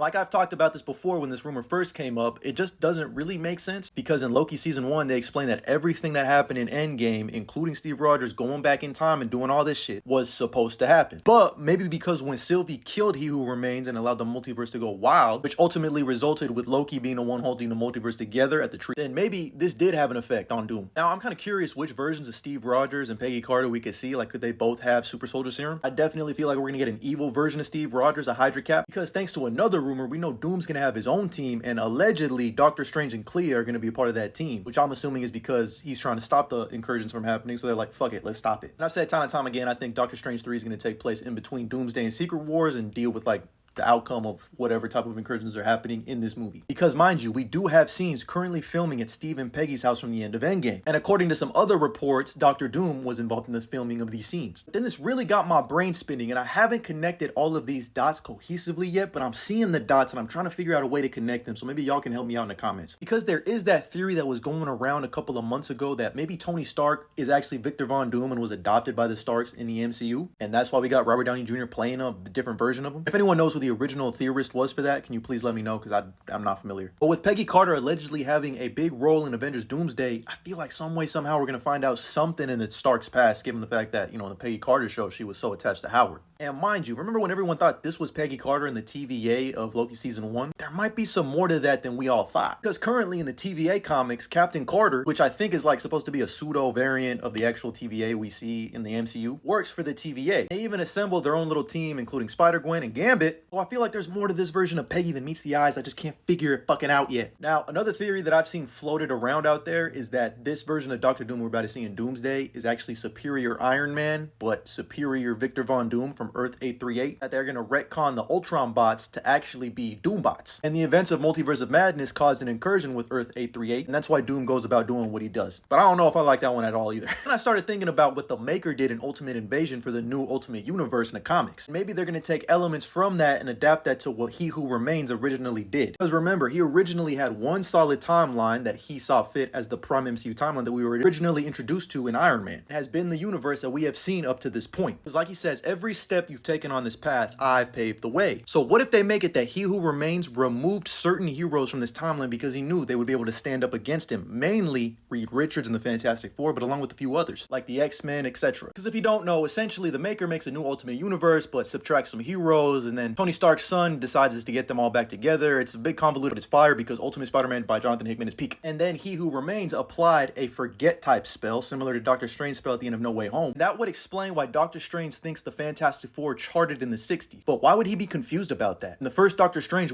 Like I've talked about this before when this rumor first came up, it just doesn't really make sense because in Loki season 1, they explained that everything that happened in Endgame, including Steve Rogers going back in time and doing all this shit, was supposed to happen. But maybe because when Sylvie killed He Who Remains and allowed the multiverse to go wild, which ultimately resulted with Loki being the one holding the multiverse together at the tree, then maybe this did have an effect on Doom. Now, I'm kind of curious which versions of Steve Rogers and Peggy Carter we could see. Like, could they both have super soldier serum? I definitely feel like we're gonna get an evil version of Steve Rogers, a Hydra Cap, because thanks to another rumor, we know Doom's gonna have his own team, and allegedly Doctor Strange and Clea are gonna be a part of that team, which I'm assuming is because he's trying to stop the incursions from happening, so they're like, fuck it, let's stop it. And I've said time and time again, I think Doctor Strange 3 is gonna take place in between Doomsday and Secret Wars and deal with like the outcome of whatever type of incursions are happening in this movie. Because mind you, we do have scenes currently filming at Steve and Peggy's house from the end of Endgame. And according to some other reports, Dr. Doom was involved in the filming of these scenes. Then this really got my brain spinning, and I haven't connected all of these dots cohesively yet, but I'm seeing the dots and I'm trying to figure out a way to connect them. So maybe y'all can help me out in the comments. Because there is that theory that was going around a couple of months ago that maybe Tony Stark is actually Victor Von Doom and was adopted by the Starks in the MCU. And that's why we got Robert Downey Jr. playing a different version of him. If anyone knows who the original theorist was for that, can you please let me know, because I'm not familiar. But with Peggy Carter allegedly having a big role in Avengers Doomsday, I feel like some way, somehow we're going to find out something in the Stark's past, given the fact that, you know, in the Peggy Carter show, she was so attached to Howard. And mind you, remember when everyone thought this was Peggy Carter in the TVA of Loki season 1? There might be some more to that than we all thought. Because currently in the TVA comics, Captain Carter, which I think is like supposed to be a pseudo variant of the actual TVA we see in the MCU, works for the TVA. They even assembled their own little team, including Spider-Gwen and Gambit. So I feel like there's more to this version of Peggy than meets the eyes. I just can't figure it fucking out yet. Now, another theory that I've seen floated around out there is that this version of Dr. Doom we're about to see in Doomsday is actually superior Iron Man, but superior Victor Von Doom from Earth 838, that they're going to retcon the Ultron bots to actually be Doom bots. And the events of Multiverse of Madness caused an incursion with Earth 838, and that's why Doom goes about doing what he does. But I don't know if I like that one at all either. And I started thinking about what the Maker did in Ultimate Invasion for the new Ultimate Universe in the comics. Maybe they're going to take elements from that and adapt that to what He Who Remains originally did. Because remember, he originally had one solid timeline that he saw fit as the Prime MCU timeline that we were originally introduced to in Iron Man. It has been the universe that we have seen up to this point. Because like he says, every step you've taken on this path, I've paved the way. So what if they make it that He Who Remains removed certain heroes from this timeline because he knew they would be able to stand up against him? Mainly Reed Richards and the Fantastic Four, but along with a few others, like the X-Men, etc. Because if you don't know, essentially the Maker makes a new Ultimate Universe, but subtracts some heroes, and then Tony Stark's son decides to get them all back together. It's a big convoluted, it's fire because Ultimate Spider-Man by Jonathan Hickman is peak. And then He Who Remains applied a forget type spell, similar to Doctor Strange's spell at the end of No Way Home. That would explain why Doctor Strange thinks the Fantastic Four charted in the 60s. But why would he be confused about that? In the first Doctor Strange,